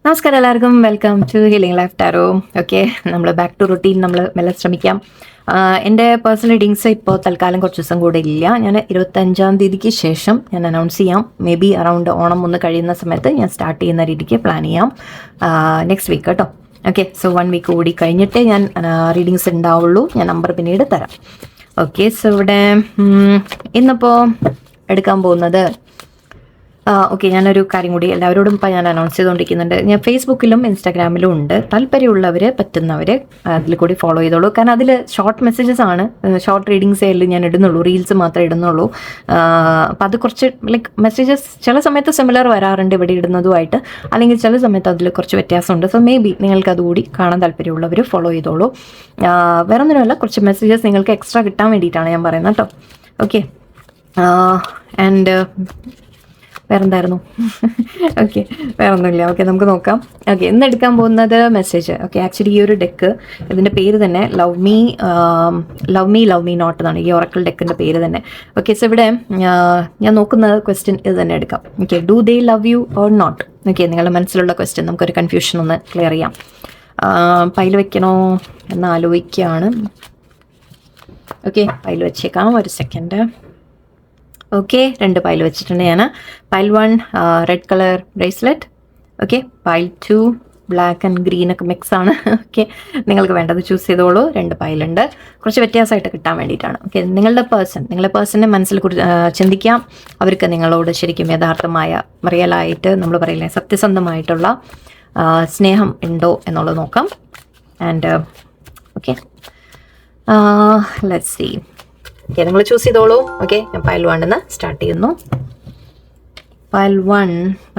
നമസ്കാരം എല്ലാവർക്കും, welcome to healing life tarot. Okay, നമ്മൾ ബാക്ക് ടു റുട്ടീൻ നമ്മൾ മെല്ലെ ശ്രമിക്കാം. എൻ്റെ പേഴ്സണൽ റീഡിങ്സ് ഇപ്പോൾ തൽക്കാലം കുറച്ച് ദിവസം കൂടെ ഇല്ല. ഞാൻ 25-ാം തീയതിക്ക് ശേഷം ഞാൻ അനൗൺസ് ചെയ്യാം. മേ ബി അറൗണ്ട് ഓണം ഒന്ന് കഴിയുന്ന സമയത്ത് ഞാൻ സ്റ്റാർട്ട് ചെയ്യുന്ന രീതിക്ക് പ്ലാൻ ചെയ്യാം. നെക്സ്റ്റ് വീക്ക് കേട്ടോ. ഓക്കെ, സോ 1 വീക്ക് കൂടി കഴിഞ്ഞിട്ടേ ഞാൻ റീഡിങ്സ് ഉണ്ടാവുള്ളൂ. ഞാൻ നമ്പർ പിന്നീട് തരാം. ഓക്കെ, സോ ഇവിടെ ഇന്നിപ്പോൾ എടുക്കാൻ പോകുന്നത് ഓക്കെ, ഞാനൊരു കാര്യം കൂടി എല്ലാവരോടും ഇപ്പോൾ ഞാൻ അനൗൺസ് ചെയ്തുകൊണ്ടിരിക്കുന്നുണ്ട്. ഞാൻ ഫേസ്ബുക്കിലും ഇൻസ്റ്റാഗ്രാമിലും ഉണ്ട്. താല്പര്യമുള്ളവർ പറ്റുന്നവർ അതിൽ കൂടി ഫോളോ ചെയ്തോളൂ. കാരണം അതിൽ ഷോർട്ട് മെസ്സേജസ് ആണ്, ഷോർട്ട് റീഡിങ്സേ ഞാൻ ഇടുന്നുള്ളൂ, റീൽസ് മാത്രമേ ഇടുന്നുള്ളൂ. അപ്പോൾ അത് കുറച്ച് ലൈക്ക് മെസ്സേജസ് ചില സമയത്ത് സിമിലർ വരാറുണ്ട് ഇവിടെ ഇടുന്നതുമായിട്ട്, അല്ലെങ്കിൽ ചില സമയത്ത് അതിൽ കുറച്ച് വ്യത്യാസമുണ്ട്. സോ മേ ബി നിങ്ങൾക്ക് അതുകൂടി കാണാൻ താല്പര്യമുള്ളവർ ഫോളോ ചെയ്തോളൂ. വേറെ ഒന്നിനുമല്ല, കുറച്ച് മെസ്സേജസ് നിങ്ങൾക്ക് എക്സ്ട്രാ കിട്ടാൻ വേണ്ടിയിട്ടാണ് ഞാൻ പറയുന്നത് കേട്ടോ. Okay, and വേറെന്തായിരുന്നു? ഓക്കെ, വേറെ ഒന്നുമില്ല. ഓക്കെ, നമുക്ക് നോക്കാം. ഓക്കെ, ഇന്ന് എടുക്കാൻ പോകുന്നത് മെസ്സേജ്. ഓക്കെ, ആക്ച്വലി ഈ ഒരു ഡെക്ക്, ഇതിൻ്റെ പേര് തന്നെ ലവ് മീ നോട്ട് എന്നാണ് ഈ ഒറക്കിൾ ഡെക്കിൻ്റെ പേര് തന്നെ. ഓക്കെ, സോ ഇവിടെ ഞാൻ നോക്കുന്ന ക്വസ്റ്റ്യൻ ഇത് തന്നെ എടുക്കാം. Okay, do they love you or not? Okay, നിങ്ങളുടെ മനസ്സിലുള്ള ക്വസ്റ്റ്യൻ നമുക്കൊരു കൺഫ്യൂഷൻ ഒന്ന് ക്ലിയർ ചെയ്യാം. പൈൽ വെക്കണോ എന്ന് ആലോചിക്കുകയാണ്. ഓക്കെ, പൈൽ വെച്ചേക്കാം. ഒരു സെക്കൻഡ്. ഓക്കെ, 2 പൈൽ വെച്ചിട്ടുണ്ട് ഞാൻ. Pile 1 red colour bracelet. Okay, pile 2 black and green ഒക്കെ മിക്സ് ആണ്. ഓക്കെ, നിങ്ങൾക്ക് വേണ്ടത് ചൂസ് ചെയ്തോളൂ. 2 പൈലുണ്ട്, കുറച്ച് വ്യത്യാസമായിട്ട് കിട്ടാൻ വേണ്ടിയിട്ടാണ്. ഓക്കെ, നിങ്ങളുടെ പേഴ്സൻ്റെ മനസ്സിൽ ചിന്തിക്കാം. അവർക്ക് നിങ്ങളോട് ശരിക്കും യഥാർത്ഥമായ റിയലായിട്ട് നമ്മൾ പറയില്ലേ സത്യസന്ധമായിട്ടുള്ള സ്നേഹം ഉണ്ടോ എന്നുള്ളത് നോക്കാം. And okay, let's see. Okay, നിങ്ങൾ ചൂസ് ചെയ്തോളൂ. ഓക്കെ, ഞാൻ പൈൽ 1 സ്റ്റാർട്ട് ചെയ്യുന്നു. പൈൽ 1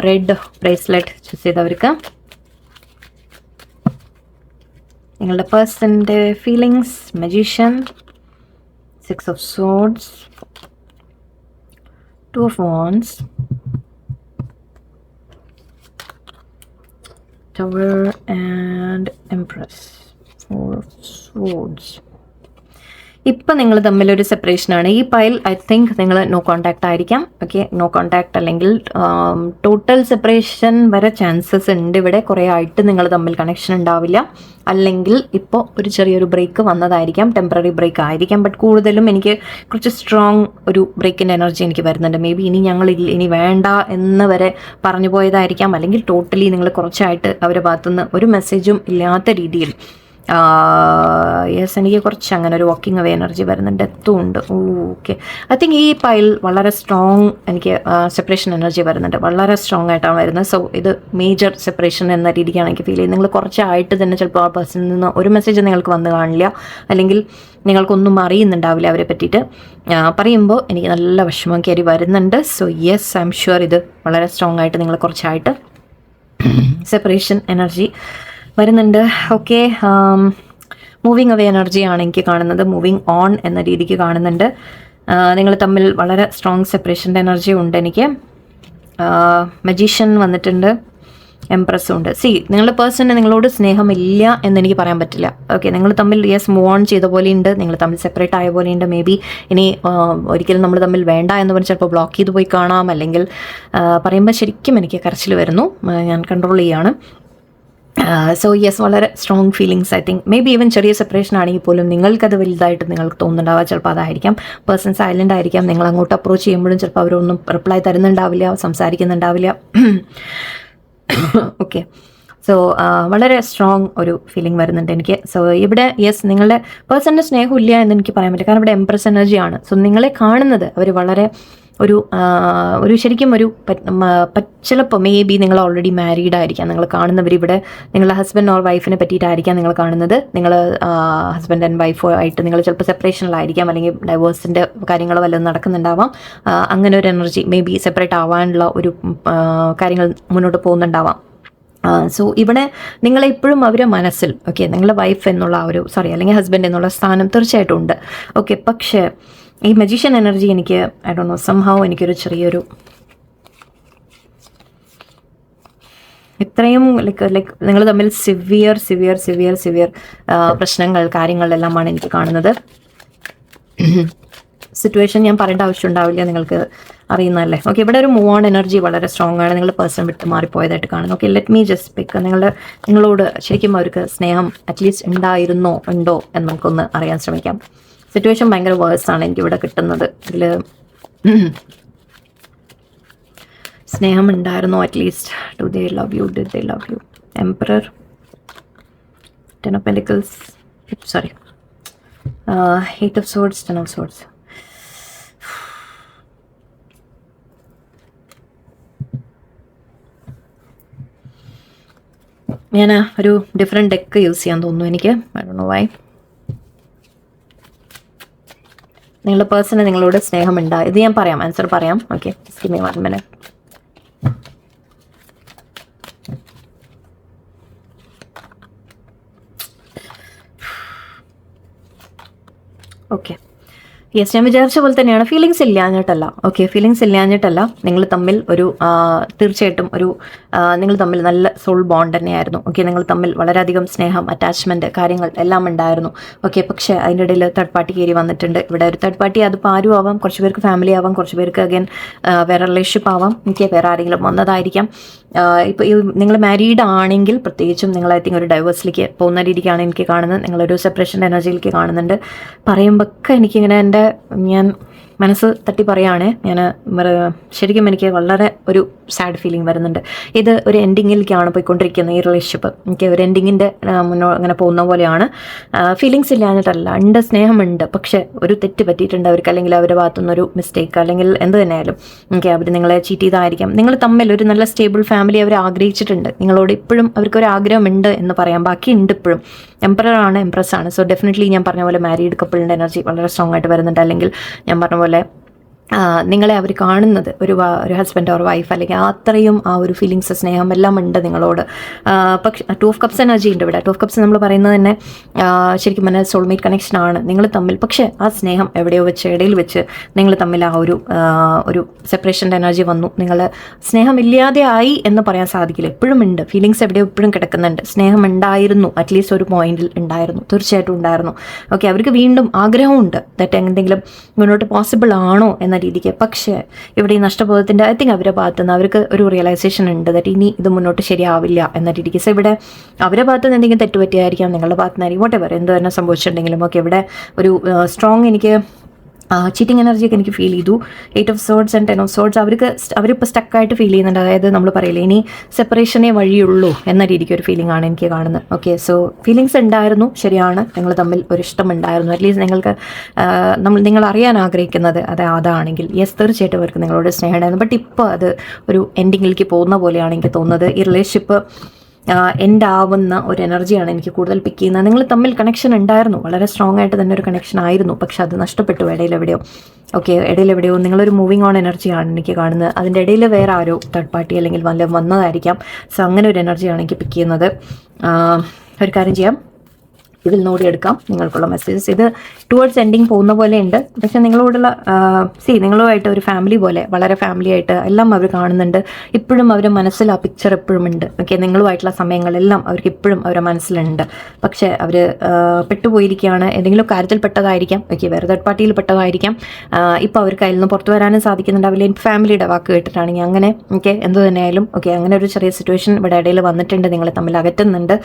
റെഡ് ബ്രേസ്ലെറ്റ് ചൂസ് ചെയ്തവർക്ക് നിങ്ങളുടെ പേഴ്സൻ്റെ feelings, magician, 6 of swords, 2 of wands, tower and empress, 4 of swords. ഇപ്പം നിങ്ങൾ തമ്മിലൊരു സെപ്പറേഷനാണ്. ഈ പൈൽ ഐ തിങ്ക് നിങ്ങൾ നോ കോണ്ടാക്ട് ആയിരിക്കാം. ഓക്കെ, നോ കോണ്ടാക്ട് അല്ലെങ്കിൽ ടോട്ടൽ സെപ്പറേഷൻ വരെ ചാൻസസ് ഉണ്ട്. ഇവിടെ കുറേ ആയിട്ട് നിങ്ങൾ തമ്മിൽ കണക്ഷൻ ഉണ്ടാവില്ല, അല്ലെങ്കിൽ ഇപ്പോൾ ഒരു ചെറിയൊരു ബ്രേക്ക് വന്നതായിരിക്കാം, ടെമ്പററി ബ്രേക്ക് ആയിരിക്കാം. ബട്ട് കൂടുതലും എനിക്ക് കുറച്ച് സ്ട്രോങ് ഒരു ബ്രേക്കിൻ്റെ എനർജി എനിക്ക് വരുന്നുണ്ട്. മേ ബി ഇനി വേണ്ട എന്ന് വരെ പറഞ്ഞു പോയതായിരിക്കാം, അല്ലെങ്കിൽ ടോട്ടലി നിങ്ങൾ കുറച്ചായിട്ട് അവരുടെ ഭാഗത്തുനിന്ന് ഒരു മെസ്സേജും ഇല്ലാത്ത രീതിയിൽ യെസ്, എനിക്ക് കുറച്ച് അങ്ങനെ ഒരു വാക്കിംഗ് അവേ എനർജി വരുന്നുണ്ട്. ഡെത്തും ഉണ്ട്. ഓക്കെ, ഐ തിങ്ക് ഈ പൈൽ വളരെ സ്ട്രോങ് എനിക്ക് സെപ്പറേഷൻ എനർജി വരുന്നുണ്ട്, വളരെ സ്ട്രോങ് ആയിട്ടാണ് വരുന്നത്. സോ ഇത് മേജർ സെപ്പറേഷൻ എന്ന രീതിക്കാണ് എനിക്ക് ഫീൽ ചെയ്യുന്നത്. നിങ്ങൾ കുറച്ചായിട്ട് തന്നെ ചിലപ്പോൾ ആ പേഴ്സണിൽ നിന്ന് ഒരു മെസ്സേജ് നിങ്ങൾക്ക് വന്ന് കാണില്ല, അല്ലെങ്കിൽ നിങ്ങൾക്കൊന്നും അറിയുന്നുണ്ടാവില്ല അവരെ പറ്റിയിട്ട്. പറയുമ്പോൾ എനിക്ക് നല്ല വിഷമം കയറി വരുന്നുണ്ട്. So yes, I am sure ഇത് വളരെ സ്ട്രോങ് ആയിട്ട് നിങ്ങൾ കുറച്ചായിട്ട് സെപ്പറേഷൻ എനർജി വരുന്നുണ്ട്. ഓക്കെ, മൂവിങ് അവേ എനർജിയാണ് എനിക്ക് കാണുന്നത്. മൂവിങ് ഓൺ എന്ന രീതിക്ക് കാണുന്നുണ്ട്. നിങ്ങൾ തമ്മിൽ വളരെ സ്ട്രോങ് സെപ്പറേഷൻ്റെ എനർജി ഉണ്ട് എനിക്ക്. മജീഷ്യൻ വന്നിട്ടുണ്ട്, എംപ്രസ്സും ഉണ്ട്. നിങ്ങളുടെ പേഴ്സണിന് നിങ്ങളോട് സ്നേഹമില്ല എന്നെനിക്ക് പറയാൻ പറ്റില്ല. ഓക്കെ, നിങ്ങൾ തമ്മിൽ യെസ് മൂവ് ഓൺ ചെയ്ത പോലെയുണ്ട്, നിങ്ങൾ തമ്മിൽ സെപ്പറേറ്റ് ആയ പോലെയുണ്ട്. മേ ബി ഇനി ഒരിക്കലും നമ്മൾ തമ്മിൽ വേണ്ട എന്ന് പറഞ്ഞ് ചിലപ്പോൾ ബ്ലോക്ക് ചെയ്ത് പോയി കാണാം, അല്ലെങ്കിൽ പറയുമ്പോൾ ശരിക്കും എനിക്ക് കരച്ചിൽ വരുന്നു, ഞാൻ കൺട്രോൾ ചെയ്യാണ്. സോ യെസ്, വളരെ strong feelings. I think may be even ചെറിയ സെപ്പറേഷൻ ആണെങ്കിൽ പോലും നിങ്ങൾക്കത് വലുതായിട്ട് നിങ്ങൾക്ക് തോന്നുന്നുണ്ടാവുക. ചിലപ്പോൾ അതായിരിക്കാം. പേഴ്സൺ സൈലൻ്റ് ആയിരിക്കാം. നിങ്ങൾ അങ്ങോട്ട് അപ്രോച്ച് ചെയ്യുമ്പോഴും ചിലപ്പോൾ അവരൊന്നും റിപ്ലൈ തരുന്നുണ്ടാവില്ല, സംസാരിക്കുന്നുണ്ടാവില്ല. ഓക്കെ, സോ വളരെ സ്ട്രോങ് ഒരു ഫീലിംഗ് വരുന്നുണ്ട് എനിക്ക്. സോ ഇവിടെ യെസ്, നിങ്ങളുടെ പേഴ്സണിൻ്റെ സ്നേഹമില്ല എന്ന് എനിക്ക് പറയാൻ പറ്റില്ല, കാരണം ഇവിടെ എംപ്രസ് എനർജിയാണ്. സോ നിങ്ങളെ കാണുന്നത് അവർ വളരെ ഒരു ശരിക്കും ഒരു ചിലപ്പോൾ മേ ബി നിങ്ങൾ ഓൾറെഡി മാരീഡ് ആയിരിക്കാം. നിങ്ങൾ കാണുന്നവരിവിടെ നിങ്ങളുടെ ഹസ്ബൻഡ് ഓർ വൈഫിനെ പറ്റിയിട്ടായിരിക്കാം നിങ്ങൾ കാണുന്നത്. നിങ്ങൾ ഹസ്ബൻഡ് ആൻഡ് വൈഫോ ആയിട്ട് നിങ്ങൾ ചിലപ്പോൾ സെപ്പറേഷനിലായിരിക്കാം, അല്ലെങ്കിൽ ഡൈവേഴ്സിൻ്റെ കാര്യങ്ങൾ വല്ലതും നടക്കുന്നുണ്ടാവാം. അങ്ങനെ ഒരു എനർജി മേ ബി സെപ്പറേറ്റ് ആവാനുള്ള ഒരു കാര്യങ്ങൾ മുന്നോട്ട് പോകുന്നുണ്ടാവാം. സോ ഇവിടെ നിങ്ങളെ ഇപ്പോഴും അവരുടെ മനസ്സിൽ ഓക്കെ നിങ്ങളുടെ വൈഫ് എന്നുള്ള ആ ഒരു അല്ലെങ്കിൽ ഹസ്ബൻഡ് എന്നുള്ള സ്ഥാനം തീർച്ചയായിട്ടും ഉണ്ട്. ഓക്കെ, പക്ഷേ ഈ മജീഷ്യൻ എനർജി എനിക്ക് ഐ ഡോണ്ട് നോ സംഹൗ എനിക്കൊരു ചെറിയൊരു ഇത്രയും ലൈക്ക് നിങ്ങൾ തമ്മിൽ സിവിയർ പ്രശ്നങ്ങൾ കാര്യങ്ങളെല്ലാമാണ് എനിക്ക് കാണുന്നത്. സിറ്റുവേഷൻ ഞാൻ പറയേണ്ട ആവശ്യം ഉണ്ടാവില്ല, നിങ്ങൾക്ക് അറിയുന്നതല്ലേ. ഓക്കെ, ഇവിടെ ഒരു മൂവ് ഓൺ എനർജി വളരെ സ്ട്രോങ് ആണ്. നിങ്ങൾ പേഴ്സൺ വിട്ട് മാറിപ്പോയതായിട്ട് കാണുന്നു. ഓക്കെ, ലെറ്റ് മീ ജസ്റ്റ് പിക്ക്. നിങ്ങളോട് ശരിക്കും അവർക്ക് സ്നേഹം അറ്റ്ലീസ്റ്റ് ഉണ്ടോ എന്ന് നമുക്കൊന്ന് അറിയാൻ ശ്രമിക്കാം. സിറ്റുവേഷൻ ഭയങ്കര വേഴ്സാണ് എനിക്കിവിടെ കിട്ടുന്നത്. ഇതിൽ സ്നേഹം ഉണ്ടായിരുന്നോ at least? Do they love you? Did they love you? Emperor, ten of pentacles, sorry, eight of swords, ten of swords. ഞാൻ ഒരു ഡിഫറെൻറ്റ് ഡെക്ക് യൂസ് ചെയ്യാൻ തോന്നുന്നു എനിക്ക്. I don't know why. നിങ്ങളുടെ പേഴ്സണ് നിങ്ങളോട് സ്നേഹമുണ്ടാ? ഇത് ഞാൻ പറയാം, ആൻസർ പറയാം. Okay, just give me 1 minute. Okay, yes, ഞാൻ വിചാരിച്ച പോലെ തന്നെയാണ്. ഫീലിങ്സ് ഇല്ലാഞ്ഞിട്ടല്ല. ഓക്കെ, ഫീലിങ്സ് ഇല്ലാഞ്ഞിട്ടല്ല. നിങ്ങൾ തമ്മിൽ ഒരു തീർച്ചയായിട്ടും നിങ്ങൾ തമ്മിൽ നല്ല സോൾ ബോണ്ട് തന്നെയായിരുന്നു. ഓക്കെ, നിങ്ങൾ തമ്മിൽ വളരെയധികം സ്നേഹം, അറ്റാച്ച്മെൻറ്റ്, കാര്യങ്ങൾ എല്ലാം ഉണ്ടായിരുന്നു. ഓക്കെ, പക്ഷേ അതിൻ്റെ ഇടയിൽ തേർഡ് പാർട്ടി കയറി വന്നിട്ടുണ്ട്. ഇവിടെ ഒരു തേർഡ് പാർട്ടി, അതിപ്പോൾ ആരും ആവാം. കുറച്ച് പേർക്ക് ഫാമിലി ആവാം, കുറച്ച് പേർക്ക് അഗൈൻ വേറെ റിലേഷൻഷിപ്പ് ആവാം. എനിക്ക് വേറെ ആരെങ്കിലും വന്നതായിരിക്കാം. ഇപ്പോൾ നിങ്ങൾ മാരീഡ് ആണെങ്കിൽ പ്രത്യേകിച്ചും നിങ്ങൾ ഐ തിങ്ക് ഒരു ഡൈവേഴ്സിലേക്ക് പോകുന്ന രീതിക്കാണ് എനിക്ക് കാണുന്നത്. നിങ്ങളൊരു സെപ്പറേഷൻ്റെ എനർജിയിലേക്ക് കാണുന്നുണ്ട്. പറയുമ്പോഴൊക്കെ എനിക്കിങ്ങനെ ഞാൻ മനസ്സ് തട്ടി പറയുകയാണേ. ശരിക്കും എനിക്ക് വളരെ ഒരു സാഡ് ഫീലിംഗ് വരുന്നുണ്ട്. ഇത് ഒരു എൻഡിങ്ങിലേക്കാണ് പോയിക്കൊണ്ടിരിക്കുന്നത് ഈ റിലേഷൻഷിപ്പ്. എനിക്ക് ഒരു എൻഡിങ്ങിൻ്റെ അങ്ങനെ പോകുന്ന പോലെയാണ്. ഫീലിങ്സ് ഇല്ലാഞ്ഞിട്ടല്ല, ഉണ്ട്, സ്നേഹമുണ്ട്. പക്ഷെ ഒരു തെറ്റ് പറ്റിയിട്ടുണ്ട് അവർക്ക്, അല്ലെങ്കിൽ അവരുടെ ഭാഗത്തുനിന്നൊരു മിസ്റ്റേക്ക്, അല്ലെങ്കിൽ എന്ത് തന്നെയായാലും അവർ നിങ്ങളെ ചീറ്റ് ചെയ്തായിരിക്കാം. നിങ്ങൾ തമ്മിൽ ഒരു നല്ല സ്റ്റേബിൾ ഫാമിലി അവർ ആഗ്രഹിച്ചിട്ടുണ്ട്. നിങ്ങളോട് ഇപ്പോഴും അവർക്കൊരു ആഗ്രഹമുണ്ട് എന്ന് പറയാം. ബാക്കി ഉണ്ട് ഇപ്പോഴും. എംപറർ ആണ്, എംപ്രസ് ആണ്. സോ ഡെഫിനറ്റ്ലി ഞാൻ പറഞ്ഞ പോലെ മാരീഡ് കപ്പിളിൻ്റെ എനർജി വളരെ സ്ട്രോങ് ആയിട്ട് വരുന്നുണ്ട്. അല്ലെങ്കിൽ ഞാൻ പറഞ്ഞ പോലെ നിങ്ങളെ അവർ കാണുന്നത് ഒരു ഹസ്ബൻഡ് ഓർ വൈഫ്, അല്ലെങ്കിൽ അത്രയും ആ ഒരു ഫീലിങ്സ്, സ്നേഹം എല്ലാം ഉണ്ട് നിങ്ങളോട്. പക്ഷേ 2 of Cups എനർജി ഉണ്ട് ഇവിടെ. 2 of Cups നമ്മൾ പറയുന്നത് തന്നെ ശരിക്കും പറഞ്ഞാൽ സോൾമേറ്റ് കണക്ഷൻ ആണ് നിങ്ങൾ തമ്മിൽ. പക്ഷേ ആ സ്നേഹം എവിടെയോ വെച്ച്, ഇടയിൽ വെച്ച് നിങ്ങൾ തമ്മിൽ ആ ഒരു സെപ്പറേഷൻ്റെ എനർജി വന്നു. നിങ്ങൾ സ്നേഹമില്ലാതെ ആയി എന്ന് പറയാൻ സാധിക്കില്ല. എപ്പോഴും ഉണ്ട്, ഫീലിങ്സ് എവിടെയോ എപ്പോഴും കിടക്കുന്നുണ്ട്. സ്നേഹം ഉണ്ടായിരുന്നു, അറ്റ്ലീസ്റ്റ് ഒരു പോയിന്റിൽ ഉണ്ടായിരുന്നു, തീർച്ചയായിട്ടും ഉണ്ടായിരുന്നു. ഓക്കെ, അവർക്ക് വീണ്ടും ആഗ്രഹമുണ്ട് ദാറ്റ് എന്തെങ്കിലും മുന്നോട്ട് പോസിബിൾ ആണോ എന്ന രീതിക്ക്. പക്ഷേ ഇവിടെ ഈ നഷ്ടബോധത്തിൻ്റെ ഐ തിങ്ക് അവരുടെ ഭാഗത്തുനിന്ന് അവർക്ക് ഒരു റിയലൈസേഷൻ ഉണ്ട് ദാറ്റ് ഇനി ഇത് മുന്നോട്ട് ശരിയാവില്ല എന്ന രീതിക്ക്. സോ ഇവിടെ അവരുടെ ഭാഗത്തുനിന്ന് എന്തെങ്കിലും തെറ്റുപറ്റിയായിരിക്കാം, നിങ്ങളുടെ ഭാഗത്തുനിന്നായിരിക്കും, വോട്ടെവർ എന്ത് തന്നെ സംഭവിച്ചിട്ടുണ്ടെങ്കിലും. ഓക്കെ, ഇവിടെ ഒരു സ്ട്രോങ് എനിക്ക് ചീറ്റിംഗ് എനർജിയൊക്കെ എനിക്ക് ഫീൽ ചെയ്തു. 8 of Swords and 10 of Swords അവരിപ്പോൾ സ്റ്റക്കായിട്ട് ഫീൽ ചെയ്യുന്നുണ്ട്. അതായത് നമ്മൾ പറയില്ലേ ഇനി സെപ്പറേഷനേ വഴിയുള്ളൂ എന്ന രീതിക്ക് ഒരു ഫീലിംഗ് ആണ് എനിക്ക് കാണുന്നത്. ഓക്കെ, സോ ഫീലിങ്സ് ഉണ്ടായിരുന്നു, ശരിയാണ്. നിങ്ങൾ തമ്മിൽ ഒരു ഇഷ്ടമുണ്ടായിരുന്നു. അറ്റ്ലീസ്റ്റ് നിങ്ങൾക്ക് നിങ്ങൾ അറിയാൻ ആഗ്രഹിക്കുന്നത് അതാണെങ്കിൽ യെസ്, തീർച്ചയായിട്ടും അവർക്ക് നിങ്ങളോട് സ്നേഹം ഉണ്ടായിരുന്നു. ബട്ട് ഇപ്പോൾ അത് ഒരു എൻഡിങ്ങിലേക്ക് പോകുന്ന പോലെയാണ് എനിക്ക് തോന്നുന്നത്. ഈ റിലേഷൻഷിപ്പ് എൻഡ് ആവുന്ന ഒരു എനർജിയാണ് എനിക്ക് കൂടുതൽ പിക്ക് ചെയ്യുന്നത്. നിങ്ങൾ തമ്മിൽ കണക്ഷൻ ഉണ്ടായിരുന്നു, വളരെ സ്ട്രോങ് ആയിട്ട് തന്നെ ഒരു കണക്ഷൻ ആയിരുന്നു. പക്ഷെ അത് നഷ്ടപ്പെട്ടു ഇടയിലെവിടെയോ. ഓക്കെ, ഇടയിലെവിടെയോ നിങ്ങളൊരു മൂവിങ് ഓൺ എനർജിയാണ് എനിക്ക് കാണുന്നത്. അതിൻ്റെ ഇടയിൽ വേറെ ആരോ തേർഡ് പാർട്ടി അല്ലെങ്കിൽ വന്നതായിരിക്കാം. സോ അങ്ങനെ ഒരു എനർജിയാണ് എനിക്ക് പിക്ക് ചെയ്യുന്നത്. ഒരു കാര്യം ചെയ്യാം, ഇതിൽ നോടിയെടുക്കാം നിങ്ങൾക്കുള്ള മെസ്സേജസ്. ഇത് ടുവേർഡ്സ് എൻഡിങ് പോകുന്ന പോലെ ഉണ്ട്. പക്ഷെ നിങ്ങളോടുള്ള നിങ്ങളുമായിട്ട് ഒരു ഫാമിലി പോലെ, വളരെ ഫാമിലി ആയിട്ട് എല്ലാം അവർ കാണുന്നുണ്ട്. ഇപ്പോഴും അവരുടെ മനസ്സിൽ ആ പിക്ചർ എപ്പോഴും ഉണ്ട്. ഓക്കെ, നിങ്ങളുമായിട്ടുള്ള സമയങ്ങളെല്ലാം അവർക്ക് ഇപ്പോഴും അവരുടെ മനസ്സിലുണ്ട്. പക്ഷേ അവർ പെട്ടുപോയിരിക്കുകയാണ്. ഏതെങ്കിലും കാര്യത്തിൽ പെട്ടതായിരിക്കാം. ഓക്കെ, വേറെ തേർഡ് പാർട്ടിയിൽ പെട്ടതായിരിക്കാം. ഇപ്പോൾ അവർക്ക് അതിൽ നിന്ന് പുറത്തു വരാനും സാധിക്കുന്നുണ്ടാവില്ല. ഫാമിലിയുടെ വാക്ക് കേട്ടിട്ടാണെങ്കിൽ അങ്ങനെ. ഓക്കെ, എന്ത് തന്നെയായാലും ഓക്കെ, അങ്ങനെ ഒരു ചെറിയ സിറ്റുവേഷൻ ഇവിടെ ഇടയിൽ വന്നിട്ടുണ്ട്. നിങ്ങളെ തമ്മിൽ അകറ്റുന്നുണ്ട്.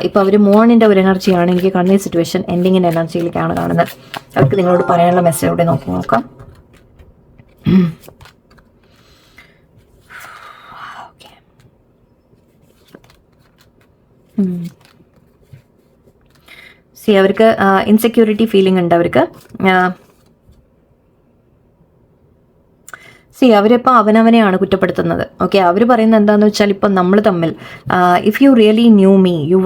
ഇപ്പോൾ അവർ മോണിൻ്റെ ഒരു എനർജി ആണ് എനിക്ക് കാണുന്ന. ഈ സിറ്റുവേഷൻ എൻഡിങ്ങിൻ്റെ എനർജിയിലേക്കാണ് കാണുന്നത്. അവർക്ക് നിങ്ങളോട് പറയാനുള്ള മെസ്സേജ് ഇവിടെ നോക്കാം. അവർക്ക് ഇൻസെക്യൂരിറ്റി ഫീലിംഗ് ഉണ്ട്. അവർക്ക് അവരിപ്പോൾ അവനവനെയാണ് കുറ്റപ്പെടുത്തുന്നത്. ഓക്കെ, അവർ പറയുന്നത് എന്താണെന്ന് വെച്ചാൽ ഇപ്പം നമ്മൾ തമ്മിൽ if you really knew me you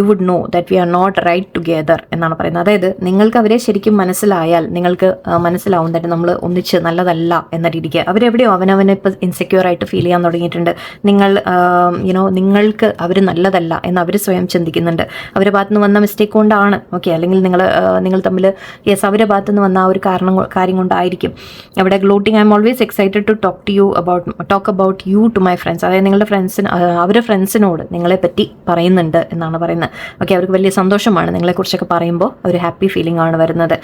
would know that we are not right together എന്നാണ് പറയുന്നത്. അതായത് നിങ്ങൾക്ക് അവരെ ശരിക്കും മനസ്സിലായാൽ നിങ്ങൾക്ക് മനസ്സിലാവും ദാറ്റ് നമ്മൾ ഒന്നിച്ച് നല്ലതല്ല എന്ന രീതിക്ക്. അവരെവിടെയോ അവനവനെ ഇപ്പോൾ ഇൻസെക്യൂർ ആയിട്ട് ഫീൽ ചെയ്യാൻ തുടങ്ങിയിട്ടുണ്ട്. നിങ്ങൾക്ക് അവർ നല്ലതല്ല എന്ന് അവർ സ്വയം ചിന്തിക്കുന്നുണ്ട്. അവരുടെ ഭാഗത്തുനിന്ന് വന്ന മിസ്റ്റേക്ക് കൊണ്ടാണ്. ഓക്കെ, അല്ലെങ്കിൽ നിങ്ങൾ തമ്മിൽ യെസ് അവരുടെ ഭാഗത്തുനിന്ന് വന്ന ആ ഒരു കാര്യം കൊണ്ടായിരിക്കും. അവിടെ gloating I am always excited to talk about you to my friends. അതായത് നിങ്ങളുടെ അവരുടെ ഫ്രണ്ട്സിനോട് നിങ്ങളെ പറ്റി പറയുന്നുണ്ട് എന്നാണ് പറയുന്നത്. ഓക്കെ, അവർക്ക് വലിയ സന്തോഷമാണ് നിങ്ങളെക്കുറിച്ചൊക്കെ പറയുമ്പോൾ, ഒരു ഹാപ്പി ഫീലിംഗ് ആണ് വരുന്നത്.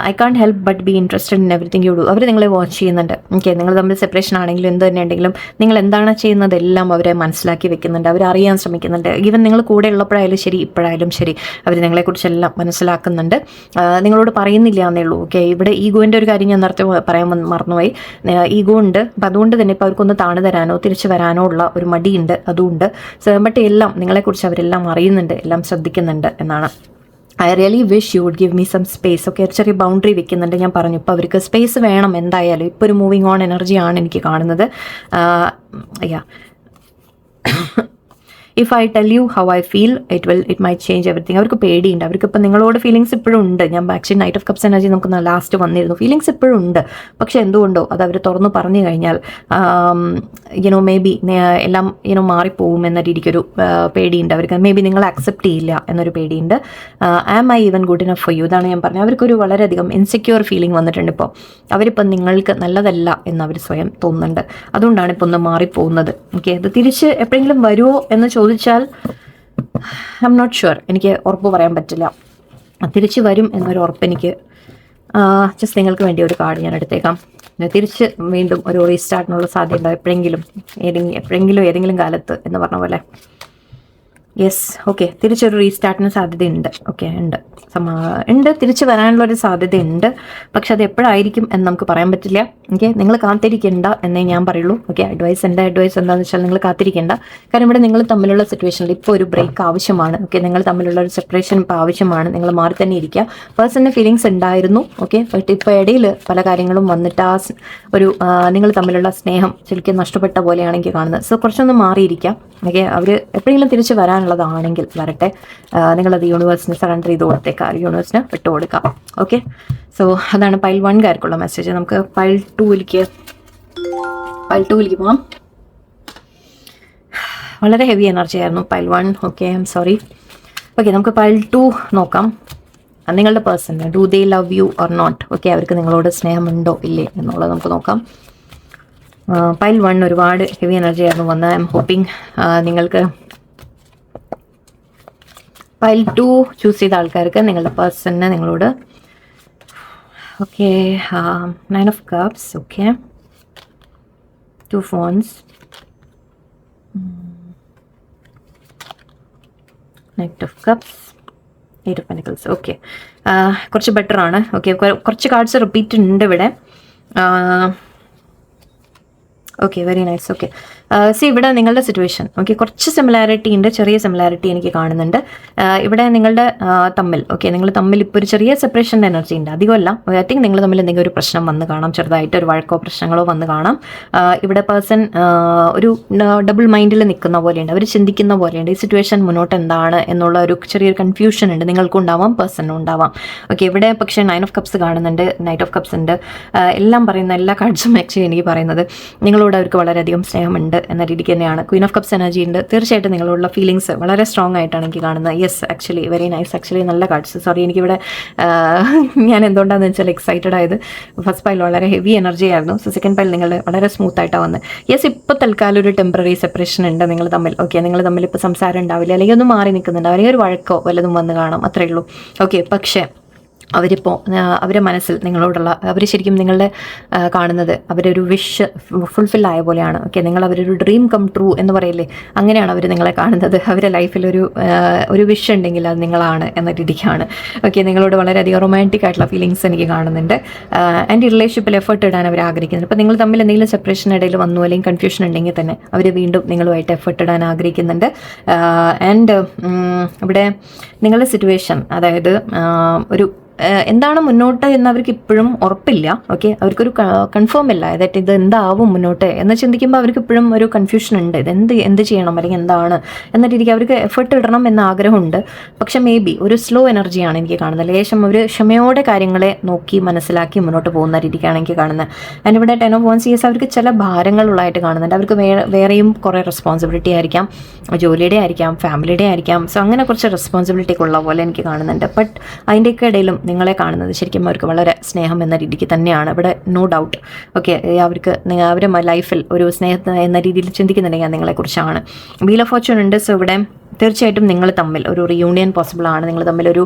I can't help but be interested in everything you do. അവർ നിങ്ങളെ വാച്ച് ചെയ്യുന്നുണ്ട്. ഓക്കെ, നിങ്ങൾ തമ്മിൽ സെപ്പറേഷൻ ആണെങ്കിലും എന്ത് തന്നെ ഉണ്ടെങ്കിലും നിങ്ങൾ എന്താണ് ചെയ്യുന്നതെല്ലാം അവരെ മനസ്സിലാക്കി വെക്കുന്നുണ്ട്, അവരറിയാൻ ശ്രമിക്കുന്നുണ്ട്. ഈവൻ നിങ്ങൾ കൂടെ ഉള്ളപ്പോഴായാലും ശരി, ഇപ്പോഴായാലും ശരി, അവർ നിങ്ങളെക്കുറിച്ചെല്ലാം മനസ്സിലാക്കുന്നുണ്ട്. നിങ്ങളോട് പറയുന്നില്ല എന്നേ ഉള്ളൂ. ഓക്കെ, ഇവിടെ ഈഗോൻ്റെ ഒരു കാര്യം ഞാൻ നേരത്തെ പറയാൻ മറന്നുപോയി. ഈഗോ ഉണ്ട്, അപ്പം അതുകൊണ്ട് തന്നെ ഇപ്പോൾ അവർക്കൊന്ന് താണു തരാനോ തിരിച്ചു വരാനോ ഉള്ള ഒരു മടിയുണ്ട്, അതുകൊണ്ട്. ബട്ട് എല്ലാം നിങ്ങളെക്കുറിച്ച് അവരെല്ലാം അറിയുന്നുണ്ട്, എല്ലാം ശ്രദ്ധിക്കുന്നുണ്ട് എന്നാണ്. I really wish you would give me some space. Okay, ഒരു ചെറിയ ബൗണ്ടറി വെക്കുന്നുണ്ട്. ഞാൻ പറഞ്ഞു, ഇപ്പോൾ അവർക്ക് സ്പേസ് വേണം എന്തായാലും. ഇപ്പോൾ ഒരു മൂവിങ് ഓൺ എനർജിയാണ് എനിക്ക് കാണുന്നത്. Yeah if I tell you how I feel it might change everything. അവർക്ക് പേടിയുണ്ട്. അവർക്കിപ്പോൾ നിങ്ങളോട് ഫീലിങ്സ് ഇപ്പോഴും ഉണ്ട്. ഞാൻ actually knight of cups energy നമുക്ക് ലാസ്റ്റ് വന്നിരുന്നു. ഫീലിങ്സ് ഇപ്പോഴും ഉണ്ട്, പക്ഷെ എന്തുകൊണ്ടോ അത് അവർ തുറന്നു പറഞ്ഞു കഴിഞ്ഞാൽ മേ ബി എല്ലാം മാറിപ്പോവും എന്ന രീതിക്കൊരു പേടിയുണ്ട് അവർക്ക്. മേ ബി നിങ്ങൾ അക്സെപ്റ്റ് ചെയ്യില്ല എന്നൊരു പേടിയുണ്ട്. Am I even good enough for you, ഇതാണ് ഞാൻ പറഞ്ഞത്. അവർക്കൊരു വളരെയധികം ഇൻസെക്യൂർ ഫീലിംഗ് വന്നിട്ടുണ്ട്. ഇപ്പോൾ നിങ്ങൾക്ക് നല്ലതല്ല എന്ന് അവർ സ്വയം തോന്നുന്നുണ്ട്. അതുകൊണ്ടാണ് ഇപ്പോൾ ഒന്ന് മാറിപ്പോകുന്നത്. ഓക്കെ, അത് തിരിച്ച് എപ്പോഴെങ്കിലും വരുമോ എന്ന് ചോദിച്ചാൽ ഐ എം നോട്ട് ഷുവർ. എനിക്ക് ഉറപ്പ് പറയാൻ പറ്റില്ല. തിരിച്ച് വരും എന്നൊരു ഉറപ്പ് എനിക്ക്. ജസ്റ്റ് നിങ്ങൾക്ക് വേണ്ടി ഒരു കാർഡ് ഞാൻ എടുത്തേക്കാം. തിരിച്ച് വീണ്ടും ഒരു റീസ്റ്റാർട്ടിനുള്ള സാധ്യത എപ്പോഴെങ്കിലും ഏതെങ്കിലും കാലത്ത് എന്ന് പറഞ്ഞ പോലെ. യെസ്, ഓക്കെ, തിരിച്ചൊരു റീസ്റ്റാർട്ടിന് സാധ്യതയുണ്ട്. ഓക്കെ, ഉണ്ട്, തിരിച്ച് വരാനുള്ളൊരു സാധ്യതയുണ്ട്. പക്ഷെ അത് എപ്പോഴായിരിക്കും എന്ന് നമുക്ക് പറയാൻ പറ്റില്ല. ഓക്കെ, നിങ്ങൾ കാത്തിരിക്കേണ്ട എന്നേ ഞാൻ പറയുള്ളൂ. ഓക്കെ, എൻ്റെ അഡ്വൈസ് എന്താണെന്ന് വെച്ചാൽ നിങ്ങൾ കാത്തിരിക്കേണ്ട. കാരണം ഇവിടെ നിങ്ങൾ തമ്മിലുള്ള സിറ്റുവേഷനിൽ ഇപ്പോൾ ഒരു ബ്രേക്ക് ആവശ്യമാണ്. ഓക്കെ, നിങ്ങൾ തമ്മിലുള്ള ഒരു സെപ്പറേഷൻ ഇപ്പോൾ ആവശ്യമാണ്. നിങ്ങൾ മാറി തന്നെ ഇരിക്കുക. പേഴ്സണിന് ഫീലിങ്സ് ഉണ്ടായിരുന്നു. ഓക്കെ, ബട്ട് ഇപ്പോൾ ഇടയിൽ പല കാര്യങ്ങളും വന്നിട്ട് ഒരു നിങ്ങൾ തമ്മിലുള്ള സ്നേഹം ശരിക്കും നഷ്ടപ്പെട്ട പോലെയാണ് എനിക്ക് കാണുന്നത്. സോ കുറച്ചൊന്ന് മാറിയിരിക്കാം. ഓക്കെ, അവർ എപ്പോഴെങ്കിലും തിരിച്ച് വരാനുള്ളതാണെങ്കിൽ വരട്ടെ. നിങ്ങളത് യൂണിവേഴ്സിന് സറണ്ടർ ചെയ്ത് കൊടുത്തേക്കാം, യൂണിവേഴ്സിന് വിട്ടുകൊടുക്കാം. ഓക്കെ, സോ അതാണ് പൈൽ 1 മെസ്സേജ്. നമുക്ക് പൈൽ 2 പോവാം. വളരെ ഹെവി എനർജി ആയിരുന്നു pile 1. Okay, I am sorry. Okay, നമുക്ക് പൈൽ 2 നോക്കാം. നിങ്ങളുടെ person, do they love you or not? Okay, അവർക്ക് നിങ്ങളോട് സ്നേഹമുണ്ടോ ഇല്ലേ എന്നുള്ളത് നമുക്ക് നോക്കാം. പൈൽ 1 ഒരുപാട് ഹെവി എനർജി ആയിരുന്നു വന്നത്. ഐ എം ഹോപ്പിംഗ് നിങ്ങൾക്ക് പൈൽ 2 ചൂസ് ചെയ്ത ആൾക്കാർക്ക് നിങ്ങളുടെ പേഴ്സണിന് നിങ്ങളോട്. Okay, 9 of Cups. Okay, 2 Wands, Knight of Cups, 8 of Pentacles. Okay, കുറച്ച് ബെറ്റർ ആണ്. ഓക്കെ, കുറച്ച് കാർഡ്സ് റിപ്പീറ്റ് ഉണ്ട് ഇവിടെ. Okay, very nice. ഓക്കെ, ഇവിടെ നിങ്ങളുടെ സിറ്റുവേഷൻ ഓക്കെ കുറച്ച് സിമിലാരിറ്റി ഉണ്ട്, ചെറിയ സിമിലാരിറ്റി എനിക്ക് കാണുന്നുണ്ട് ഇവിടെ നിങ്ങളുടെ തമ്മിൽ. ഓക്കെ, നിങ്ങൾ തമ്മിൽ ഇപ്പോൾ ഒരു ചെറിയ സെപ്പറേഷൻ്റെ എനർജി ഉണ്ട്, അധികമല്ല. ഐ തിങ്ക് നിങ്ങൾ തമ്മിൽ എന്തെങ്കിലും ഒരു പ്രശ്നം വന്ന് കാണാം, ചെറുതായിട്ട് ഒരു വഴക്കോ പ്രശ്നങ്ങളോ വന്ന് കാണാം. ഇവിടെ പേഴ്സൺ ഒരു ഡബിൾ മൈൻഡിൽ നിൽക്കുന്ന പോലെയുണ്ട്, അവർ ചിന്തിക്കുന്ന പോലെയുണ്ട്. ഈ സിറ്റുവേഷൻ മുന്നോട്ട് എന്താണ് എന്നുള്ള ഒരു ചെറിയൊരു കൺഫ്യൂഷൻ ഉണ്ട്, നിങ്ങൾക്കും ഉണ്ടാവാം പേഴ്സണിനും ഉണ്ടാവാം. ഓക്കെ, ഇവിടെ പക്ഷേ 9 of Cups കാണുന്നുണ്ട്, Knight of Cups ഉണ്ട്. എല്ലാം പറയുന്ന എല്ലാ കാർഡ്സും ആക്ച്വലി എനിക്ക് പറയുന്നത് നിങ്ങളോട് അവർക്ക് വളരെയധികം സ്നേഹമുണ്ട് എന്ന രീതിക്ക് തന്നെയാണ്. ക്വീൻ ഓഫ് കപ്സ് എനർജി ഉണ്ട്. തീർച്ചയായിട്ടും നിങ്ങളുള്ള ഫീലിങ്സ് വളരെ സ്ട്രോങ് ആയിട്ടാണ് എനിക്ക് കാണുന്നത്. Yes, actually very nice. Actually നല്ല കാർഡ്സ്. സോറി, എനിക്കിവിടെ ഞാൻ എന്തുകൊണ്ടാണെന്ന് വെച്ചാൽ എക്സൈറ്റഡ് ആയത്. ഫസ്റ്റ് പൈൽ വളരെ ഹെവി എനർജി ആയിരുന്നു. സോ സെക്കൻഡ് പൈൽ നിങ്ങൾ വളരെ സ്മൂത്ത് ആയിട്ടാണ് വന്നത്. യെസ്, ഇപ്പോൾ തൽക്കാലം ഒരു ടെമ്പററി സെപ്പറേഷൻ ഉണ്ട് നിങ്ങൾ തമ്മിൽ. ഓക്കെ, നിങ്ങൾ തമ്മിൽ ഇപ്പോൾ സംസാരം ഉണ്ടാവില്ല, അല്ലെങ്കിൽ ഒന്ന് മാറി നിൽക്കുന്നുണ്ട്, അല്ലെങ്കിൽ ഒരു വഴക്കോ വല്ലതും വന്ന് കാണാം, അത്രയേ ഉള്ളൂ. ഓക്കെ, പക്ഷേ അവരിപ്പോൾ അവരുടെ മനസ്സിൽ നിങ്ങളോടുള്ള അവർ ശരിക്കും നിങ്ങളുടെ കാണുന്നത് അവരൊരു വിഷ് ഫുൾഫിൽ ആയ പോലെയാണ്. ഓക്കെ, നിങ്ങൾ അവരൊരു ഡ്രീം കം ട്രൂ എന്ന് പറയില്ലേ, അങ്ങനെയാണ് അവർ നിങ്ങളെ കാണുന്നത്. അവരുടെ ലൈഫിലൊരു വിഷ് ഉണ്ടെങ്കിൽ അത് നിങ്ങളാണ് എന്ന രീതിക്കാണ്. ഓക്കെ, നിങ്ങളോട് വളരെയധികം റൊമാൻറ്റിക് ആയിട്ടുള്ള ഫീലിങ്സ് എനിക്ക് കാണുന്നുണ്ട്. ആൻഡ് ഈ റിലേഷൻഷിപ്പിൽ എഫേർട്ട് ഇടാൻ അവർ ആഗ്രഹിക്കുന്നുണ്ട്. ഇപ്പോൾ നിങ്ങൾ തമ്മിൽ എന്തെങ്കിലും സെപ്പറേഷൻ ഇടയിൽ വന്നു അല്ലെങ്കിൽ കൺഫ്യൂഷൻ ഉണ്ടെങ്കിൽ തന്നെ അവർ വീണ്ടും നിങ്ങളുമായിട്ട് എഫേർട്ട് ഇടാൻ ആഗ്രഹിക്കുന്നുണ്ട്. ആൻഡ് ഇവിടെ നിങ്ങളുടെ സിറ്റുവേഷൻ, അതായത് ഒരു എന്താണ് മുന്നോട്ട് എന്ന് അവർക്ക് ഇപ്പോഴും ഉറപ്പില്ല. ഓക്കെ, അവർക്കൊരു കൺഫേം ഇല്ല അതായത് ഇത് എന്താവും മുന്നോട്ട് എന്ന് ചിന്തിക്കുമ്പോൾ അവർക്ക് ഇപ്പോഴും ഒരു കൺഫ്യൂഷൻ ഉണ്ട്. ഇത് എന്ത് ചെയ്യണം അല്ലെങ്കിൽ എന്താണ് എന്ന രീതിക്ക് അവർക്ക് എഫേർട്ട് ഇടണം എന്ന ആഗ്രഹമുണ്ട്. പക്ഷെ മേ ബി ഒരു സ്ലോ എനർജിയാണ് എനിക്ക് കാണുന്നത്. ലേശം അവർ ക്ഷമയോടെ കാര്യങ്ങളെ നോക്കി മനസ്സിലാക്കി മുന്നോട്ട് പോകുന്ന രീതിക്കാണ് എനിക്ക് കാണുന്നത്. ആൻഡ് ഇവിടെ 10 of Wands അവർക്ക് ചില ഭാരങ്ങളുള്ളതായിട്ട് കാണുന്നുണ്ട്. അവർക്ക് വേറെയും കുറേ റെസ്പോൺസിബിലിറ്റി ആയിരിക്കാം, ജോലിയുടെ ആയിരിക്കാം, ഫാമിലിയുടെ ആയിരിക്കാം. സോ അങ്ങനെ കുറച്ച് റെസ്പോൺസിബിലിറ്റി ഉള്ള പോലെ എനിക്ക് കാണുന്നുണ്ട്. ബട്ട് അതിൻ്റെയൊക്കെ ഇടയിലും നിങ്ങളെ കാണുന്നത് ശരിക്കും അവർക്ക് വളരെ സ്നേഹം എന്ന രീതിക്ക് തന്നെയാണ് ഇവിടെ, നോ ഡൗട്ട്. ഓക്കെ, അവർക്ക് അവരുടെ ലൈഫിൽ ഒരു സ്നേഹം എന്ന രീതിയിൽ ചിന്തിക്കുന്നുണ്ടെങ്കിൽ നിങ്ങളെക്കുറിച്ചാണ്. വീൽ ഓഫ് ഫോർച്യൂൺ ഉണ്ട്. സോ ഇവിടെ തീർച്ചയായിട്ടും നിങ്ങൾ തമ്മിൽ ഒരു റിയൂണിയൻ പോസിബിൾ ആണ്. നിങ്ങൾ തമ്മിലൊരു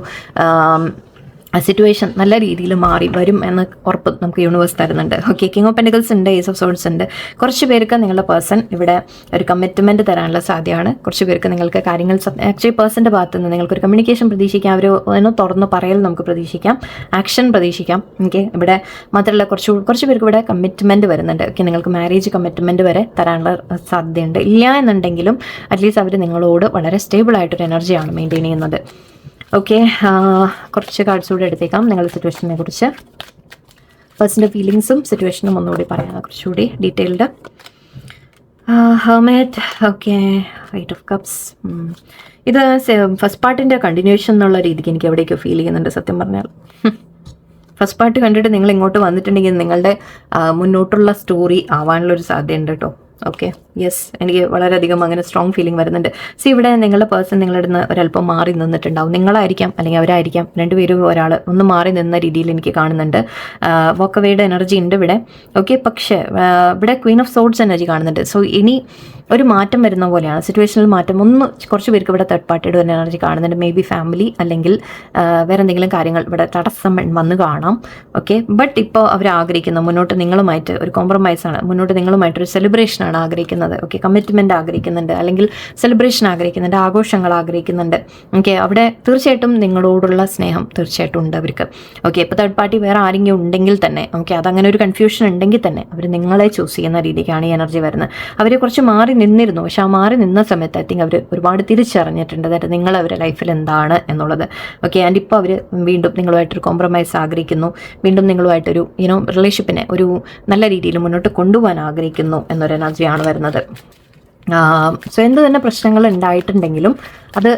സിറ്റുവേഷൻ നല്ല രീതിയിൽ മാറി വരും എന്ന് ഉറപ്പ് നമുക്ക് യൂണിവേഴ്സ് തരുന്നുണ്ട്. ഓക്കെ, കിങ് ഓഫ് പെൻറ്റിക്കിൾസ് ഉണ്ട്, ഏസ് ഓഫ് സോർഡ്സ് ഉണ്ട്. കുറച്ച് പേർക്ക് നിങ്ങളുടെ പേഴ്സൺ ഇവിടെ ഒരു കമ്മിറ്റ്മെൻറ്റ് തരാനുള്ള സാധ്യതയാണ്. കുറച്ച് പേർക്ക് നിങ്ങൾക്ക് കാര്യങ്ങൾ ആക്ച്വലി പേഴ്സൻ്റെ ഭാഗത്ത് നിന്ന് നിങ്ങൾക്കൊരു കമ്മ്യൂണിക്കേഷൻ പ്രതീക്ഷിക്കാം, അവർ ഒന്ന് തുറന്ന് പറയൽ നമുക്ക് പ്രതീക്ഷിക്കാം, ആക്ഷൻ പ്രതീക്ഷിക്കാം. ഓക്കെ, ഇവിടെ മാത്രമല്ല കുറച്ച് പേർക്ക് ഇവിടെ കമ്മിറ്റ്മെൻറ്റ് വരുന്നുണ്ട്. ഓക്കെ, നിങ്ങൾക്ക് മാരേജ് കമ്മിറ്റ്മെൻറ്റ് വരെ തരാനുള്ള സാധ്യതയുണ്ട്. ഇല്ല എന്നുണ്ടെങ്കിലും അറ്റ്ലീസ്റ്റ് അവർ നിങ്ങളോട് വളരെ സ്റ്റേബിളായിട്ടൊരു എനർജിയാണ് മെയിൻറ്റെയിൻ ചെയ്യുന്നത്. ഓക്കെ, കുറച്ച് കാർഡ്സ് കൂടെ എടുത്തേക്കാം നിങ്ങളുടെ സിറ്റുവേഷനെ കുറിച്ച്. പേഴ്സൻ്റെ ഫീലിങ്സും സിറ്റുവേഷനും ഒന്നുകൂടി പറയാം, കുറച്ചുകൂടി detailed. Hermit. Okay, eight of cups. ഇത് ഫസ്റ്റ് പാർട്ടിൻ്റെ കണ്ടിന്യൂഷൻ എന്നുള്ള രീതിക്ക് എനിക്ക് എവിടേക്കോ ഫീൽ ചെയ്യുന്നുണ്ട് സത്യം പറഞ്ഞാൽ. ഫസ്റ്റ് പാർട്ട് കണ്ടിട്ട് നിങ്ങൾ ഇങ്ങോട്ട് വന്നിട്ടുണ്ടെങ്കിൽ നിങ്ങളുടെ മുന്നോട്ടുള്ള സ്റ്റോറി ആവാനുള്ളൊരു സാധ്യതയുണ്ട് കേട്ടോ. ഓക്കെ, യെസ്, എനിക്ക് വളരെയധികം അങ്ങനെ സ്ട്രോങ് ഫീലിംഗ് വരുന്നുണ്ട്. സോ ഇവിടെ നിങ്ങളുടെ പേഴ്സൺ നിങ്ങളുടെ നിന്ന് ഒരല്പം മാറി നിന്നിട്ടുണ്ടാവും. നിങ്ങളായിരിക്കാം അല്ലെങ്കിൽ അവരായിരിക്കാം, രണ്ടുപേരും ഒരാൾ ഒന്ന് മാറി നിന്ന രീതിയിൽ എനിക്ക് കാണുന്നുണ്ട്. വോക്കവേയുടെ എനർജി ഉണ്ട് ഇവിടെ. ഓക്കെ, പക്ഷേ ഇവിടെ ക്വീൻ ഓഫ് സോർഡ്സ് എനർജി കാണുന്നുണ്ട്. സോ ഇനി ഒരു മാറ്റം വരുന്ന പോലെയാണ്, സിറ്റുവേഷനിൽ മാറ്റം. കുറച്ച് പേർക്ക് ഇവിടെ തേർഡ് പാർട്ടിയുടെ ഒരു എനർജി കാണുന്നുണ്ട്. മേ ബി ഫാമിലി അല്ലെങ്കിൽ വേറെ എന്തെങ്കിലും കാര്യങ്ങൾ ഇവിടെ തടസ്സം വന്ന് കാണാം. ഓക്കെ, ബട്ട് ഇപ്പോൾ അവർ ആഗ്രഹിക്കുന്ന മുന്നോട്ട് നിങ്ങളുമായിട്ട് ഒരു കോംപ്രമൈസാണ്, മുന്നോട്ട് നിങ്ങളുമായിട്ടൊരു സെലിബ്രേഷനാണ് ആഗ്രഹിക്കുന്നത്. ഓക്കെ, കമ്മിറ്റ്മെൻറ്റ് ആഗ്രഹിക്കുന്നുണ്ട്, അല്ലെങ്കിൽ സെലിബ്രേഷൻ ആഗ്രഹിക്കുന്നുണ്ട്, ആഘോഷങ്ങൾ ആഗ്രഹിക്കുന്നുണ്ട്. ഓക്കെ, അവിടെ തീർച്ചയായിട്ടും നിങ്ങളോടുള്ള സ്നേഹം തീർച്ചയായിട്ടും ഉണ്ട് അവർക്ക്. ഓക്കെ, ഇപ്പോൾ തേർഡ് പാർട്ടി വേറെ ആരെങ്കിലും ഉണ്ടെങ്കിൽ തന്നെ, ഓക്കെ, അതങ്ങനെ ഒരു കൺഫ്യൂഷൻ ഉണ്ടെങ്കിൽ തന്നെ അവർ നിങ്ങളെ ചൂസ് ചെയ്യുന്ന രീതിക്കാണ് ഈ എനർജി വരുന്നത്. അവർ കുറച്ച് മാറി നിന്നിരുന്നു, പക്ഷെ ആ മാറി നിന്ന സമയത്ത് ഐ തിങ്ക് അവർ ഒരുപാട് തിരിച്ചറിഞ്ഞിട്ടുണ്ട് അതായത് നിങ്ങൾ അവരുടെ ലൈഫിൽ എന്താണ് എന്നുള്ളത്. ഓക്കെ, ആൻഡ് ഇപ്പോൾ അവർ വീണ്ടും നിങ്ങളുമായിട്ടൊരു കോംപ്രമൈസ് ആഗ്രഹിക്കുന്നു, വീണ്ടും നിങ്ങളുമായിട്ടൊരു റിലേഷൻഷിപ്പിനെ ഒരു നല്ല രീതിയിൽ മുന്നോട്ട് കൊണ്ടുപോകാൻ ആഗ്രഹിക്കുന്നു എന്നൊരു എനർജിയാണ് വരുന്നത്. സോ എന്ത് തന്നെ പ്രശ്നങ്ങൾ ഉണ്ടായിട്ടുണ്ടെങ്കിലും അത്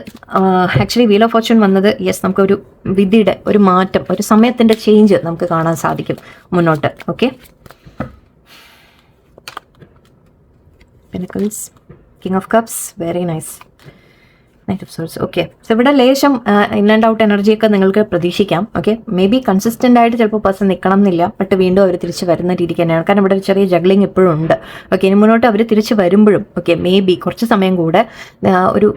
ആക്ച്വലി വീൽ ഓഫ് ഫോർച്യൂൺ വന്നത് യെസ് നമുക്കൊരു വിധിയുടെ ഒരു മാറ്റം, ഒരു സമയത്തിൻ്റെ ചേഞ്ച് നമുക്ക് കാണാൻ സാധിക്കും മുന്നോട്ട്. Okay, Pentacles, King of Cups, very nice. Knight of Swords. Okay, so ഇവിടെ ലേശം ഇൻ ആൻഡ് ഔട്ട് എനർജിയൊക്കെ നിങ്ങൾക്ക് പ്രതീക്ഷിക്കാം. ഓക്കെ, മേ ബി കൺസിസ്റ്റൻ്റ് ആയിട്ട് ചിലപ്പോൾ പേഴ്സൺ നിൽക്കണം എന്നില്ല, ബട്ട് വീണ്ടും അവർ തിരിച്ച് വരുന്ന രീതിക്ക് തന്നെയാണ്. കാരണം ഇവിടെ ഒരു ചെറിയ ജഗ്ലിംഗ് ഇപ്പോഴും ഉണ്ട്. ഓക്കെ, ഇനി മുന്നോട്ട് അവർ തിരിച്ച് വരുമ്പോഴും ഓക്കെ മേ ബി കുറച്ച് സമയം കൂടെ ഒരു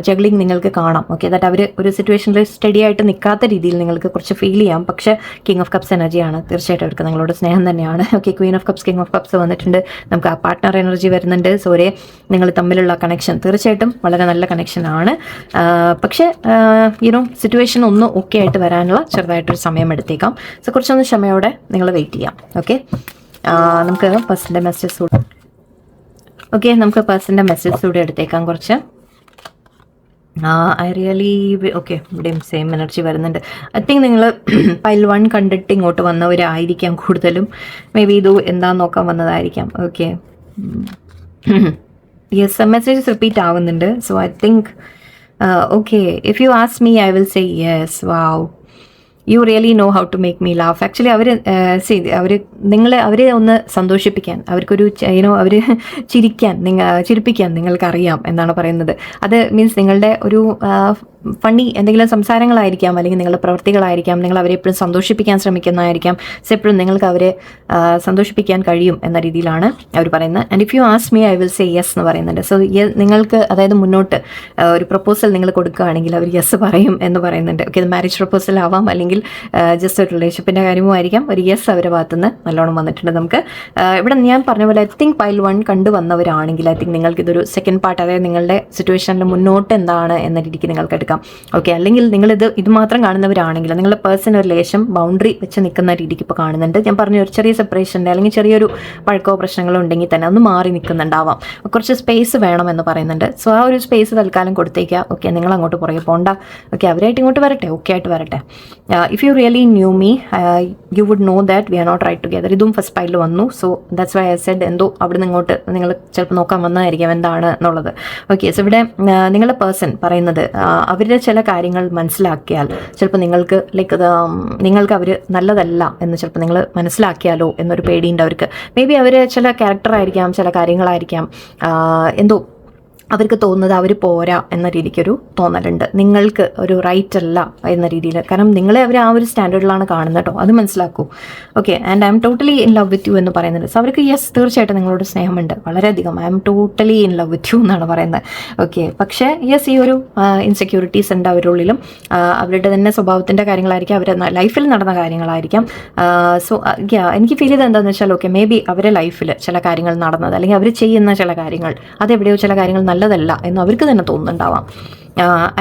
ജഗ്ലിംഗ് നിങ്ങൾക്ക് കാണാം. ഓക്കെ, ദാറ്റ് അവർ ഒരു സിറ്റുവേഷനിൽ സ്റ്റഡി ആയിട്ട് നിൽക്കാത്ത രീതിയിൽ നിങ്ങൾക്ക് കുറച്ച് ഫീൽ ചെയ്യാം. പക്ഷേ കിങ് ഓഫ് കപ്സ് എനർജിയാണ്, തീർച്ചയായിട്ടും അവർക്ക് നിങ്ങളോട് സ്നേഹം തന്നെയാണ്. Okay, Queen of cups, king of cups വന്നിട്ടുണ്ട്. നമുക്ക് ആ പാർട്ട്ണർ എനർജി വരുന്നുണ്ട്. സോരെ നിങ്ങൾ തമ്മിലുള്ള കണക്ഷൻ തീർച്ചയായിട്ടും വളരെ നല്ല കണക്ഷൻ ആണ്. പക്ഷേ സിറ്റുവേഷൻ ഒന്ന് ഓക്കെ ആയിട്ട് വരാനുള്ള ചെറുതായിട്ടൊരു സമയം എടുത്തേക്കാം. സോ കുറച്ചൊന്ന് ക്ഷമയോടെ നിങ്ങൾ വെയിറ്റ് ചെയ്യാം. ഓക്കെ, നമുക്ക് പേഴ്സൻ്റെ മെസ്സേജ് കൂടെ നമുക്ക് പേഴ്സൻ്റെ മെസ്സേജ് കൂടെ എടുത്തേക്കാം കുറച്ച്. ഐ റിയലി ഓക്കെ, ഇവിടെയും സെയിം എനർജി വരുന്നുണ്ട്. ഐ തിങ്ക് നിങ്ങൾ പൈൽ 1 കണ്ടിട്ട് ഇങ്ങോട്ട് വന്നവരായിരിക്കാം കൂടുതലും. മേ ബി ഇത് എന്താന്ന് നോക്കാൻ വന്നതായിരിക്കാം. ഓക്കെ, യെസ്, മെസ്സേജസ് റിപ്പീറ്റ് ആവുന്നുണ്ട്. So I think okay, if you ask me I will say yes. Wow, you really know how to make me laugh. Actually അവരെ ഒന്ന് സന്തോഷിപ്പിക്കാൻ, അവർക്കൊരു അവർ ചിരിപ്പിക്കാൻ നിങ്ങൾക്കറിയാം എന്നാണ് പറയുന്നത്. അത് മീൻസ് നിങ്ങളുടെ ഒരു ഫണ്ണി എന്തെങ്കിലും സംസാരങ്ങളായിരിക്കാം, അല്ലെങ്കിൽ നിങ്ങളുടെ പ്രവൃത്തികളായിരിക്കാം, നിങ്ങൾ അവരെ എപ്പോഴും സന്തോഷിപ്പിക്കാൻ ശ്രമിക്കുന്നതായിരിക്കാം. സോ എപ്പോഴും നിങ്ങൾക്ക് അവരെ സന്തോഷിപ്പിക്കാൻ കഴിയും എന്ന രീതിയിലാണ് അവർ പറയുന്നത്. And if you ask me I will say yes എന്ന് പറയുന്നുണ്ട്. സോ നിങ്ങൾക്ക് അതായത് മുന്നോട്ട് ഒരു പ്രപ്പോസൽ നിങ്ങൾ കൊടുക്കുകയാണെങ്കിൽ അവർ യെസ് പറയും എന്ന് പറയുന്നുണ്ട്. ഓക്കെ, മാരേജ് പ്രപ്പോസൽ ആവാം, അല്ലെങ്കിൽ ജസ്റ്റ് ഒരു റിലേഷൻഷിപ്പിൻ്റെ കാര്യമോ ആയിരിക്കാം. ഒരു യെസ് അവരുടെ ഭാഗത്തുനിന്ന് നല്ലോണം വന്നിട്ടുണ്ട്. നമുക്ക് ഇവിടെ ഞാൻ പറഞ്ഞ പോലെ ഐ തിങ്ക് പൈൽ 1 കണ്ടുവന്നവരാണെങ്കിൽ ഐ തിങ്ക് നിങ്ങൾക്കിതൊരു സെക്കൻഡ് പാർട്ട്, അതായത് നിങ്ങളുടെ സിറ്റുവേഷനിൽ മുന്നോട്ട് എന്താണ് എന്ന രീതിക്ക് നിങ്ങൾക്ക് എടുക്കാം. ഓക്കെ, അല്ലെങ്കിൽ ഇത് മാത്രം കാണുന്നവരാണെങ്കിൽ നിങ്ങളുടെ പേഴ്സൺ ഒരു ലേശം ബൗണ്ടറി വെച്ച് നിൽക്കുന്ന രീതിക്ക് ഇപ്പോൾ കാണുന്നുണ്ട്. ഞാൻ പറഞ്ഞ ഒരു ചെറിയ സെപ്പറേഷൻ്റെ അല്ലെങ്കിൽ ചെറിയൊരു പഴക്കോ പ്രശ്നങ്ങളോ ഉണ്ടെങ്കിൽ തന്നെ ഒന്ന് മാറി നിൽക്കുന്നുണ്ടാവാം. കുറച്ച് സ്പേസ് വേണമെന്ന് പറയുന്നുണ്ട്. സോ ആ ഒരു സ്പേസ് തൽക്കാലം കൊടുത്തേക്കുക. ഓക്കെ, നിങ്ങൾ അങ്ങോട്ട് പുറകെ പോകണ്ട. ഓക്കെ, അവരായിട്ട് ഇങ്ങോട്ട് വരട്ടെ, ഓക്കെ ആയിട്ട് വരട്ടെ. If you really knew me you would know that we are not right together. ഇതും ഫസ്റ്റ് പൈലിൽ വന്നു. So that's why I said എന്തോ അവിടെ നിന്ന് ഇങ്ങോട്ട് നിങ്ങൾ ചിലപ്പോൾ നോക്കാൻ വന്നതായിരിക്കാം എന്താണ് എന്നുള്ളത്. ഓക്കെ, സോ ഇവിടെ നിങ്ങളുടെ പേഴ്സൺ പറയുന്നത് അവരുടെ ചില കാര്യങ്ങൾ മനസ്സിലാക്കിയാൽ ചിലപ്പോൾ നിങ്ങൾക്ക് അവർ നല്ലതല്ല എന്ന് ചിലപ്പോൾ നിങ്ങൾ മനസ്സിലാക്കിയാലോ എന്നൊരു പേടിയുണ്ട് അവർക്ക്. മേ ബി അവർ ചില ക്യാരക്ടറായിരിക്കാം, ചില കാര്യങ്ങളായിരിക്കാം, എന്തോ അവർക്ക് തോന്നുന്നത് അവർ പോരാ എന്ന രീതിക്കൊരു തോന്നലുണ്ട്, നിങ്ങൾക്ക് ഒരു റൈറ്റ് അല്ല എന്ന രീതിയിൽ. കാരണം നിങ്ങളെ അവർ ആ ഒരു സ്റ്റാൻഡേർഡിലാണ് കാണുന്നത് കേട്ടോ, അത് മനസ്സിലാക്കൂ. Okay, and I am totally in love with you എന്ന് പറയുന്നുണ്ട്. സോ അവർക്ക് യെസ്, തീർച്ചയായിട്ടും നിങ്ങളോട് സ്നേഹമുണ്ട് വളരെയധികം. I am totally in love with you എന്നാണ് പറയുന്നത്. ഓക്കെ, പക്ഷേ യെസ്, ഈ ഒരു ഇൻസെക്യൂരിറ്റീസ് ഉണ്ട് അവരുടെ ഉള്ളിലും. അവരുടെ തന്നെ സ്വഭാവത്തിൻ്റെ കാര്യങ്ങളായിരിക്കാം, അവരുടെ ലൈഫിൽ നടന്ന കാര്യങ്ങളായിരിക്കാം. സോ എനിക്ക് ഫീൽ ചെയ്തത് എന്താണെന്ന് വെച്ചാൽ, ഓക്കെ, മേ ബി അവരുടെ ലൈഫിൽ ചില കാര്യങ്ങൾ നടന്നത്, അല്ലെങ്കിൽ അവർ ചെയ്യുന്ന ചില കാര്യങ്ങൾ, അതെവിടെയോ ചില കാര്യങ്ങൾ നല്ലതല്ല എന്ന് അവർക്ക് തന്നെ തോന്നുന്നുണ്ടാവാം.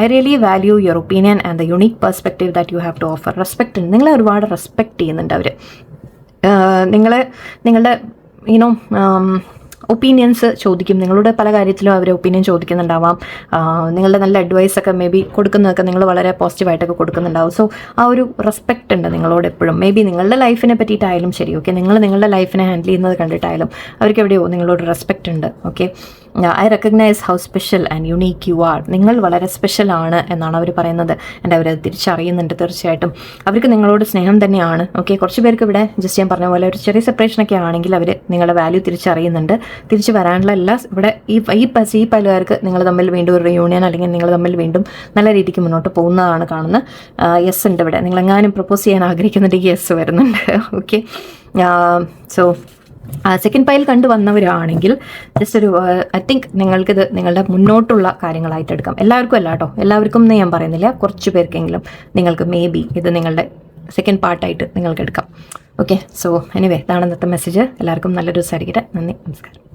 I really value your opinion and the unique perspective that you have to offer. Respect ഉണ്ട്, നിങ്ങളെ ഒരുപാട് റെസ്പെക്റ്റ് ചെയ്യുന്നുണ്ട് അവർ. നിങ്ങളുടെ യുനോ ഒപ്പീനിയൻസ് ചോദിക്കും, നിങ്ങളുടെ പല കാര്യത്തിലും അവർ ഒപ്പീനിയൻ ചോദിക്കുന്നുണ്ടാവാം. നിങ്ങളുടെ നല്ല അഡ്വൈസൊക്കെ മേ ബി കൊടുക്കുന്നതൊക്കെ നിങ്ങൾ വളരെ പോസിറ്റീവായിട്ടൊക്കെ കൊടുക്കുന്നുണ്ടാവും. സോ ആ ഒരു റെസ്പെക്റ്റ് ഉണ്ട് നിങ്ങളോട് എപ്പോഴും. മേ ബി നിങ്ങളുടെ ലൈഫിനെ പറ്റിയിട്ടായാലും ശരി, ഓക്കെ, നിങ്ങളുടെ ലൈഫിനെ ഹാൻഡിൽ ചെയ്യുന്നത് കണ്ടിട്ടായാലും അവർക്ക് എവിടെയോ നിങ്ങളോട് റെസ്പെക്റ്റ് ഉണ്ട്. Okay, I recognise how special and unique you are. നിങ്ങൾ വളരെ സ്പെഷ്യലാണ് എന്നാണ് അവർ പറയുന്നത്. ആൻഡ് അവരത് തിരിച്ചറിയുന്നുണ്ട്. തീർച്ചയായിട്ടും അവർക്ക് നിങ്ങളോട് സ്നേഹം തന്നെയാണ്. ഓക്കെ, കുറച്ച് പേർക്ക് ഇവിടെ ജസ്റ്റ് ഞാൻ പറഞ്ഞ പോലെ ഒരു ചെറിയ സെപ്പറേഷനൊക്കെ ആണെങ്കിൽ അവർ നിങ്ങളുടെ വാല്യൂ തിരിച്ചറിയുന്നുണ്ട്. തിരിച്ച് വരാനുള്ള എല്ലാ ഇവിടെ ഈ പലുകാർക്ക് നിങ്ങൾ തമ്മിൽ വീണ്ടും ഒരു റിയൂണിയൻ, അല്ലെങ്കിൽ നിങ്ങൾ തമ്മിൽ വീണ്ടും നല്ല രീതിക്ക് മുന്നോട്ട് പോകുന്നതാണ് കാണുന്നത്. യെസ് ഉണ്ട് ഇവിടെ. നിങ്ങളെങ്ങാനും പ്രപ്പോസ് ചെയ്യാൻ ആഗ്രഹിക്കുന്നുണ്ടെങ്കിൽ യെസ് വരുന്നുണ്ട്. ഓക്കെ, സോ സെക്കൻഡ് പൈൽ കണ്ടുവന്നവരാണെങ്കിൽ ജസ്റ്റ് ഒരു ഐ തിങ്ക് നിങ്ങൾക്കിത് നിങ്ങളുടെ മുന്നോട്ടുള്ള കാര്യങ്ങളായിട്ട് എടുക്കാം. എല്ലാവർക്കും അല്ല കേട്ടോ, എല്ലാവർക്കും എന്ന് ഞാൻ പറയുന്നില്ല, കുറച്ച് പേർക്കെങ്കിലും നിങ്ങൾക്ക് മേ ബി ഇത് നിങ്ങളുടെ സെക്കൻഡ് പാർട്ടായിട്ട് നിങ്ങൾക്ക് എടുക്കാം. ഓക്കെ, സോ എനിവേ, ഇതാണ് ഇന്നത്തെ മെസ്സേജ്. എല്ലാവർക്കും നല്ലൊരു ദിവസമായിരിക്കട്ടെ. നന്ദി, നമസ്കാരം.